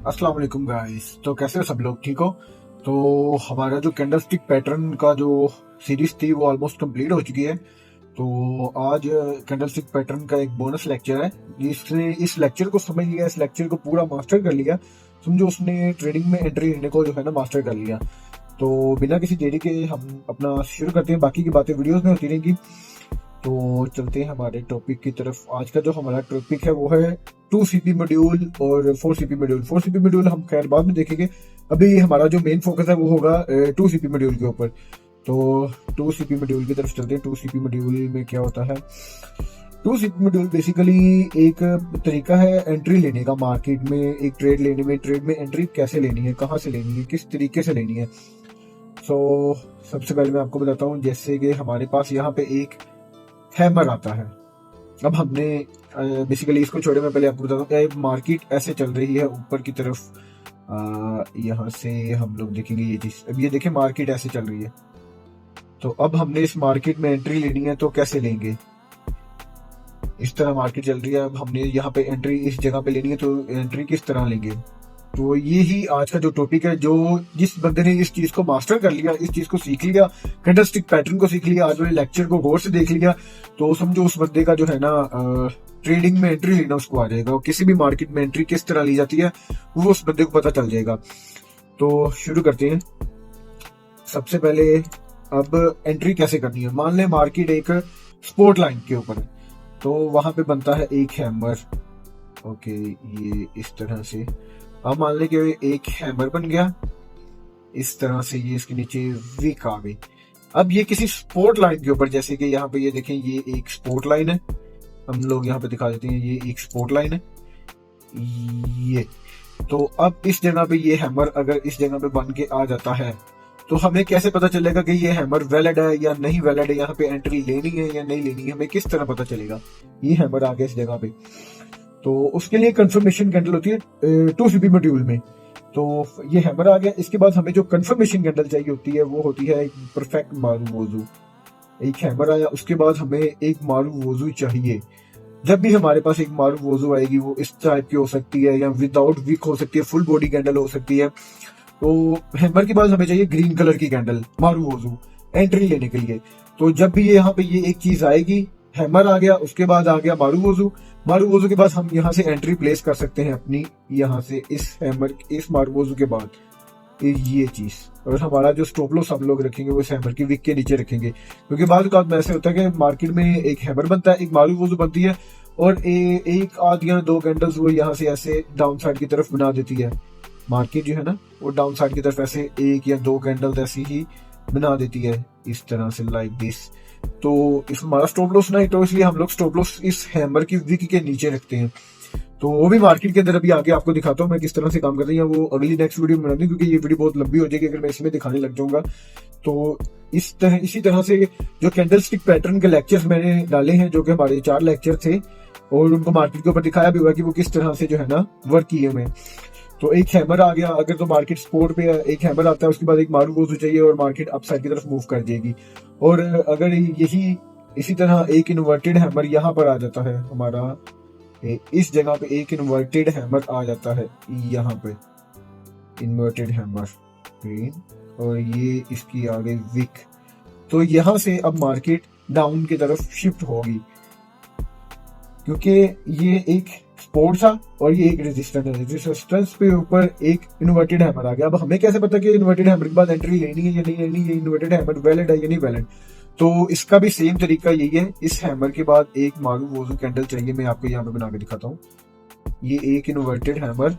अस्सलाम वालेकुम गाइस। तो कैसे हो सब लोग, ठीक हो? तो हमारा जो कैंडलस्टिक पैटर्न का जो सीरीज थी वो ऑलमोस्ट कंप्लीट हो चुकी है। तो आज कैंडलस्टिक पैटर्न का एक बोनस लेक्चर है। जिसने इस लेक्चर को समझ लिया, इस लेक्चर को पूरा मास्टर कर लिया, समझो उसने ट्रेडिंग में एंट्री लेने को जो है ना मास्टर कर लिया। तो बिना किसी देरी के हम अपना शुरू करते हैं। बाकी की बातें वीडियोस में होती रहेंगी। तो चलते हैं हमारे टॉपिक की तरफ। आज का जो हमारा टॉपिक है वो है 2 CP मॉड्यूल और 4 CP मॉड्यूल। 4 CP मॉड्यूल हम खैर बाद में देखेंगे। अभी हमारा जो मेन फोकस है वो होगा 2 CP मॉड्यूल के ऊपर। तो 2 CP मॉड्यूल की तरफ चलते हैं। 2 CP मॉड्यूल में क्या होता है? 2 CP मॉड्यूल बेसिकली एक तरीका है एंट्री लेने का मार्केट में, एक ट्रेड लेने में। ट्रेड में एंट्री कैसे लेनी है, कहाँ से लेनी है, किस तरीके से लेनी है। सबसे पहले मैं आपको बताता हूँ। जैसे कि हमारे पास यहाँ पे एक हैमर आता है। अब हमने बेसिकली इसको छोड़े, मैं पहले आपको बताता हूँ। मार्केट ऐसे चल रही है ऊपर की तरफ। यहाँ से हम लोग देखेंगे ये चीज। अब ये देखें, मार्केट ऐसे चल रही है। तो अब हमने इस मार्केट में एंट्री लेनी है, तो कैसे लेंगे? इस तरह मार्केट चल रही है। अब हमने यहाँ पे एंट्री इस जगह पे लेनी है, तो एंट्री किस तरह लेंगे? तो ये ही आज का जो टॉपिक है। जो जिस बंदे ने इस चीज को मास्टर कर लिया, इस चीज को सीख लिया, कैंडलस्टिक पैटर्न को सीख लिया, आज वाले लेक्चर को गौर से देख लिया, तो समझो उस बंदे का जो है ना ट्रेडिंग में एंट्री लेना उसको आ जाएगा। और किसी भी मार्केट में एंट्री किस तरह ली जाती है वो उस बंदे को पता चल जाएगा। तो शुरू करते हैं। सबसे पहले अब एंट्री कैसे करनी है? मान लें मार्केट एक सपोर्ट लाइन के ऊपर है, तो वहां पे बनता है एक हैमर। ओके, ये इस तरह से। अब मान लें कि एक हैमर बन गया इस तरह से, ये इसके नीचे विक आ गई। अब ये किसी सपोर्ट लाइन के ऊपर, जैसे कि यहाँ पे ये देखें, ये एक सपोर्ट लाइन है। हम लोग यहाँ पे दिखा देते हैं, ये एक सपोर्ट लाइन है ये। तो अब इस जगह पे ये हैमर अगर इस जगह पे बन के आ जाता है, तो हमें कैसे पता चलेगा कि ये हैमर वैलिड है या नहीं वैलिड है? यहाँ पे एंट्री लेनी है या नहीं लेनी है, हमें किस तरह पता चलेगा? ये हैमर आ गया इस जगह पे, तो उसके लिए कंफर्मेशन कैंडल होती है 2 CP मॉड्यूल में। तो ये हैमर आ गया। इसके बाद हमें जो कंफर्मेशन कैंडल चाहिए होती है वो होती है एक परफेक्ट मारू वोजू। एक हैमर आया, उसके बाद हमें एक मारू वोजू चाहिए। जब भी हमारे पास एक मारू वोजू आएगी, वो इस टाइप की हो सकती है या विदाउट विक हो सकती है, फुल बॉडी कैंडल हो सकती है। तो हैमर के बाद हमें चाहिए ग्रीन कलर की कैंडल, मारू वोजू, एंट्री लेने के लिए। तो जब भी यहाँ पे ये एक चीज आएगी, हैमर आ गया, उसके बाद आ गया मारू वोजू। मारू वोजू के बाद हम यहाँ से एंट्री प्लेस कर सकते हैं अपनी, यहाँ से इस हैमर, इस मारू वोजू के बाद ये चीज। और हमारा जो स्टॉप लॉस हम लोग रखेंगे वो इस हैमर की विक के नीचे रखेंगे, क्योंकि बाद में ऐसे होता है कि मार्केट में एक हैमर बनता है, एक मारू वोजू बनती है, और एक आध या दो कैंडल्स वो यहाँ से ऐसे डाउन साइड की तरफ बना देती है। मार्केट जो है ना वो डाउन साइड की तरफ ऐसे एक या दो कैंडल्स ऐसी ही बना देती है, इस तरह से, लाइक दिस। तो इस हमारा स्टॉप लॉस नहीं, तो इसलिए हम लोग स्टॉप लॉस इस हैमर की विक के नीचे रखते हैं। तो वो भी मार्केट के अंदर अभी आगे आपको दिखाता हूँ मैं किस तरह से काम करते हैं, वो अगली नेक्स्ट वीडियो में बनाती हूँ, क्योंकि ये वीडियो बहुत लंबी हो जाएगी अगर मैं इसमें दिखाने लग जाऊंगा। तो इसी तरह से जो कैंडलस्टिक पैटर्न के लेक्चर्स मैंने डाले हैं, जो कि हमारे 4 लेक्चर थे, और उनको मार्केट के ऊपर दिखाया भी हुआ कि वो किस तरह से जो है ना वर्क किए हुए। तो एक हैमर आ गया, अगर तो मार्केट सपोर्ट पे है, एक हैमर आता है, उसके बाद एक मारू वोजू चाहिए और मार्केट अपसाइड की तरफ मूव कर जाएगी। और अगर यही इसी तरह एक इन्वर्टेड हैमर यहाँ पर आ जाता है हमारा, इस जगह पे एक इन्वर्टेड हैमर आ जाता है, यहाँ पे इन्वर्टेड हैमर ग्रीन, और ये इसकी आ गई विक। तो यहाँ से अब मार्केट डाउन की तरफ शिफ्ट होगी, क्योंकि ये एक सपोर्ट था और ये एक रेजिस्टेंस है। रेजिस्टेंस पे ऊपर एक इन्वर्टेड हैमर आ गया। अब हमें कैसे पता कि इन्वर्टेड हैमर के बाद एंट्री लेनी है या नहीं लेनी है, इन्वर्टेड हैमर वैलिड है या नहीं वैलिड? तो इसका भी सेम तरीका यही है। इस हैमर के बाद एक मारू वोजू कैंडल चाहिए, मैं आपको यहाँ पे बना के दिखाता हूँ। ये एक इन्वर्टेड हैमर,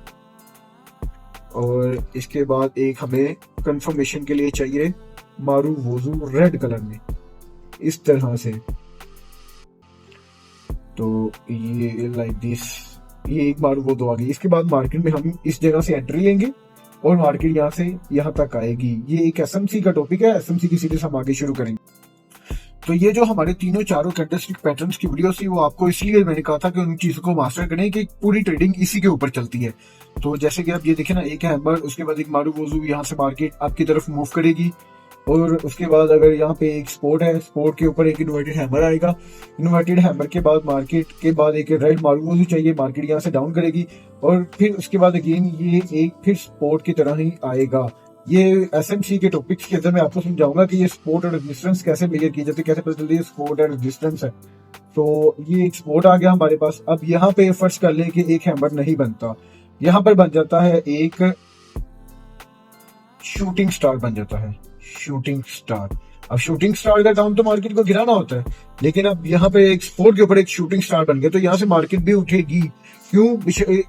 और इसके बाद एक हमें कंफर्मेशन के लिए चाहिए मारू वोजू रेड कलर में, इस तरह से। तो ये लाइक दिस, ये एक बार वो दो आ गई। इसके बाद मार्केट में हम इस जगह से एंट्री लेंगे और मार्केट यहाँ से यहाँ तक आएगी। ये एक एसएमसी का टॉपिक है, एसएमसी की सीरीज हम आगे शुरू करेंगे। तो ये जो हमारे तीनों चारों कैंडलस्टिक पैटर्न्स की वीडियो थी, वो आपको इसलिए मैंने कहा था कि उन चीजों को मास्टर करें कि पूरी ट्रेडिंग इसी के ऊपर चलती है। तो जैसे कि आप ये देखें ना, एक हैमर, उसके बाद एक मारू वोजू, यहाँ से मार्केट आपकी तरफ मूव करेगी, और उसके बाद अगर यहाँ पे एक स्पोर्ट है, स्पोर्ट के ऊपर एक इन्वर्टेड हैमर आएगा। इन्वर्टेड हैमर के बाद मार्केट के बाद एक रेड मारूवोजू चाहिए, मार्केट यहाँ से डाउन करेगी और फिर उसके बाद अगेन ये एक फिर स्पोर्ट की तरह ही आएगा। ये एसएमसी के टॉपिक्स के अंदर मैं आपको समझाऊंगा कि ये सपोर्ट और रेजिस्टेंस कैसे मेजर किए जाते, कैसे पता चलती है सपोर्ट और रेजिस्टेंस है। तो ये एक सपोर्ट आ गया हमारे पास। अब यहाँ पे फर्स्ट कर लें कि एक हैमर नहीं बनता, यहाँ पर बन जाता है एक शूटिंग स्टार बन जाता है, शूटिंग स्टार। अब शूटिंग स्टार का काम तो मार्केट को गिराना होता है, लेकिन अब यहाँ पे एक सपोर्ट के ऊपर एक शूटिंग स्टार बन गया तो यहाँ से मार्केट भी उठेगी। क्यों,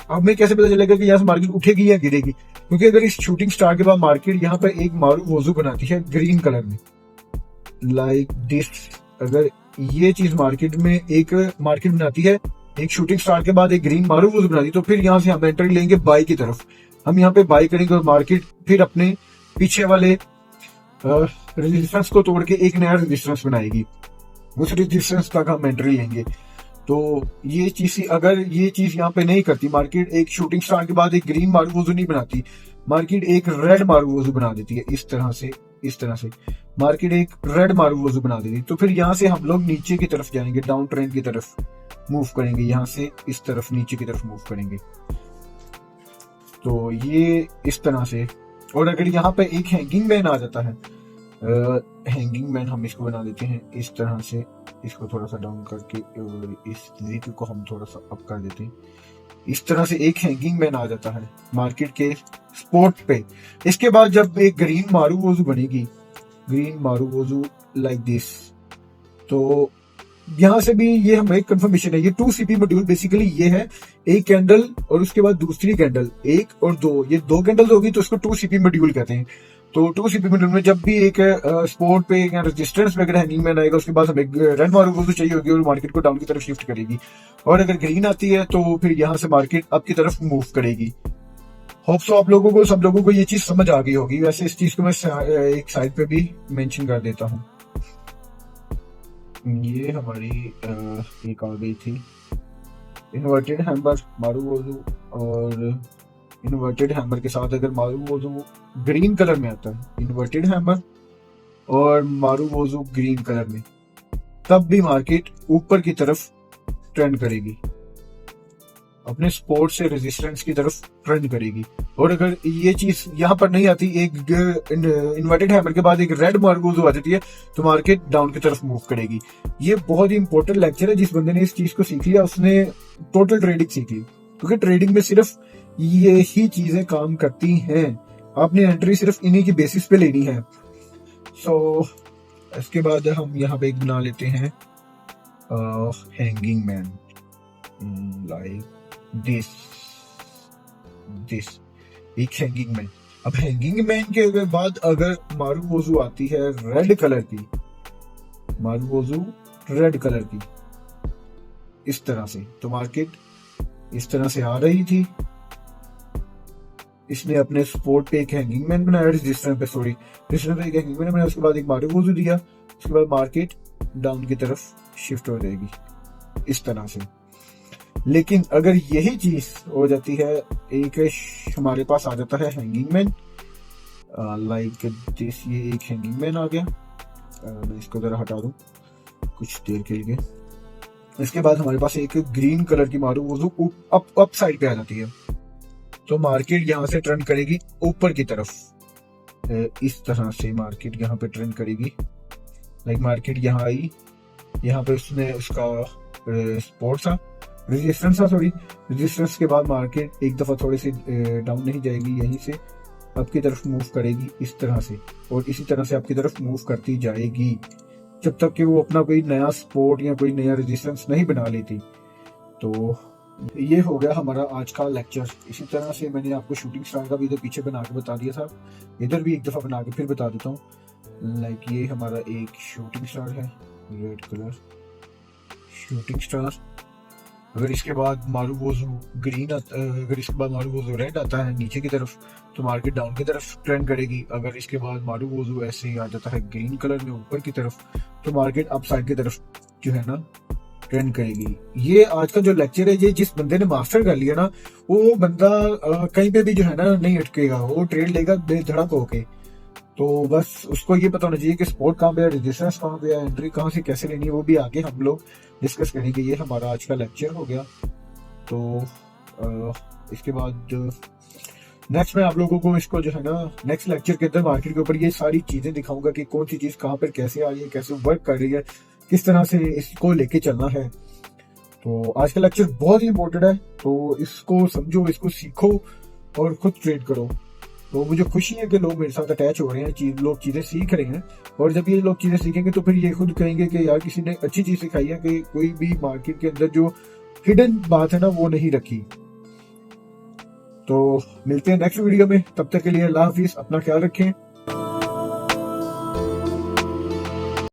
हमें कैसे पता चलेगा कि यहाँ से मार्केट उठेगी या गिरेगी? क्योंकि अगर इस शूटिंग स्टार के बाद मार्केट यहाँ पे एक मारूवोजू बनाती है ग्रीन कलर में, लाइक दिस। अगर ये चीज मार्केट में एक मार्केट बनाती है, एक शूटिंग स्टार के बाद एक ग्रीन मारूवोजू बनाती, तो फिर यहाँ से हम एंट्री लेंगे बाई की तरफ। हम यहाँ पे बाई करेंगे और मार्केट फिर अपने पीछे वाले रेजिस्टेंस को तोड़ के एक नया रेजिस्टेंस बनाएगी, उस रेजिस्टेंस तक हम एंट्री लेंगे। तो ये चीज, अगर ये चीज यहाँ पे नहीं करती मार्केट, एक शूटिंग स्टार के बाद एक ग्रीन मारूवोजू नहीं बनाती, मार्केट एक रेड मारूवोजू बना देती है इस तरह से मार्केट एक रेड मारूवोजू बना देती। तो फिर यहाँ से हम लोग नीचे की तरफ जाएंगे, डाउन ट्रेंड की तरफ मूव करेंगे, यहाँ से इस तरफ नीचे की तरफ मूव करेंगे। तो ये इस तरह से। और अगर यहाँ पे एक हैंगिंग मैन आ जाता है, हैंगिंग मैन हम इसको बना देते हैं इस तरह से, इसको थोड़ा सा डाउन करके इस जिक्र को हम थोड़ा सा अप कर देते हैं। इस तरह से एक हैंगिंग मैन आ जाता है मार्केट के स्पोर्ट पे। इसके बाद जब एक ग्रीन मारूवोजू बनेगी, ग्रीन मारूवोजू लाइक दिस, तो यहाँ से भी ये हमें कंफर्मेशन है। ये 2CP मॉड्यूल बेसिकली ये है, एक कैंडल और उसके बाद दूसरी कैंडल, एक और दो, ये दो कैंडल्स होगी तो इसको 2CP मॉड्यूल कहते हैं। तो 2CP मॉड्यूल में जब भी एक सपोर्ट पे या रेजिस्टेंस पे अगर हैंगिंग मैन आएगा, उसके बाद हमें रेड मारूवोजू चाहिए होगी और मार्केट को डाउन की तरफ शिफ्ट करेगी। और अगर ग्रीन आती है तो फिर यहाँ से मार्केट अप की तरफ मूव करेगी। होप सो आप लोगों को, सब लोगों को ये चीज समझ आ गई होगी। वैसे इस चीज को मैं एक साइड पे भी मेंशन कर देता हूँ। ये हमारी एक आ गई थी इन्वर्टेड हैमर मारूवोजू, और इन्वर्टेड हैमर के साथ अगर मारूवोजू ग्रीन कलर में आता है, इन्वर्टेड हैमर और मारूवोजू ग्रीन कलर में, तब भी मार्केट ऊपर की तरफ ट्रेंड करेगी, अपने सपोर्ट से रेजिस्टेंस की तरफ ट्रेंड करेगी। और अगर ये चीज यहाँ पर नहीं आती, एक इन्वर्टेड हैमर के बाद एक रेड मारूवोजू आ जाती है, तो मार्केट डाउन की तरफ मूव करेगी। ये बहुत ही इंपॉर्टेंट लेक्चर है। जिस बंदे ने इस चीज को सीख लिया उसने टोटल ट्रेडिंग सीख ली, क्योंकि ट्रेडिंग में सिर्फ ये ही चीजें काम करती हैं। आपने एंट्री सिर्फ इन्हीं की बेसिस पे लेनी है। सो इसके बाद हम यहाँ पे एक बना लेते हैं हैंगिंग मैन, लाइक दिस एक हैंगिंग मैन। अब हैंगिंग मैन के बाद अगर मारूवोजू आती है रेड कलर की, मारूवोजू रेड कलर की इस तरह से, तो मार्केट इस तरह से आ रही थी। इसने अपने सपोर्ट पे एक हैंगिंग मैन बनाया, रेजिस्टेंस पे रेजिस्टेंस पे एक हैंगिंग मैन बनाया, उसके बाद एक मारूवोजू दिया, उसके बाद मार्केट डाउन की तरफ शिफ्ट हो जाएगी इस तरह से। लेकिन अगर यही चीज हो जाती है, एक हमारे पास आ जाता है हैंगिंग मैन लाइक दिस, ये एक हैंगिंग मैन आ गया। मैं इसको जरा हटा दूं कुछ देर के लिए। इसके बाद हमारे पास एक ग्रीन कलर की मारूवोजू अप साइड पे आ जाती है, तो मार्केट यहाँ से ट्रेंड करेगी ऊपर की तरफ इस तरह से। मार्केट यहाँ पे ट्रेंड करेगी, लाइक मार्केट यहाँ आई, यहाँ पे उसने उसका सपोर्ट था, रेजिस्टेंस के बाद मार्केट एक दफा थोड़ी सी डाउन नहीं जाएगी, यहीं से अप की तरफ मूव करेगी इस तरह से, और इसी तरह से आपकी तरफ मूव करती जाएगी जब तक कि वो अपना कोई नया सपोर्ट या कोई नया रेजिस्टेंस नहीं बना लेती। तो ये हो गया हमारा आज का लेक्चर। इसी तरह से मैंने आपको शूटिंग स्टार का भी इधर पीछे बना के बता दिया था, इधर भी एक दफा बना के फिर बता देता हूँ। लाइक ये हमारा एक शूटिंग स्टार है, रेड कलर शूटिंग स्टार। अगर इसके बाद मारूवोजू ग्रीन अगर इसके बाद मारूवोजू रेड आता है नीचे की तरफ, तो मार्केट डाउन की तरफ ट्रेंड करेगी। अगर इसके बाद मारूवोजू ऐसे ही आ जाता है ग्रीन कलर में ऊपर की तरफ, तो मार्केट अप साइड की तरफ जो है ना ट्रेंड करेगी। ये आज का जो लेक्चर है, ये जिस बंदे ने मास्टर कर लिया ना, वो बंदा कहीं पे भी जो है ना नहीं अटकेगा, वो ट्रेड लेगा बेधड़क होके। तो बस उसको ये पता होना चाहिए कि सपोर्ट कहाँ पे है, रेजिस्टेंस कहाँ पे है, एंट्री कहाँ से कैसे लेनी है, वो भी आगे हम लोग डिस्कस करेंगे। ये हमारा आज का लेक्चर हो गया। तो इसके बाद नेक्स्ट मैं आप लोगों को इसको जो है ना नेक्स्ट लेक्चर के अंदर मार्केट के ऊपर ये सारी चीजें दिखाऊंगा कि कौन सी चीज कहाँ पर कैसे आ रही है, कैसे वर्क कर रही है, किस तरह से इसको लेके चलना है। तो आज का लेक्चर बहुत ही इंपॉर्टेंट है, तो इसको समझो, इसको सीखो और खुद ट्रेड करो। तो मुझे खुशी है कि लोग मेरे साथ अटैच हो रहे हैं, लोग चीजें सीख रहे हैं। और जब ये लोग चीजें सीखेंगे तो फिर ये खुद कहेंगे कि यार किसी ने अच्छी चीज सिखाई है, कि कोई भी मार्केट के अंदर जो हिडन बात है ना वो नहीं रखी। तो मिलते हैं नेक्स्ट वीडियो में, तब तक के लिए अल्लाह हाफिज, अपना ख्याल रखें।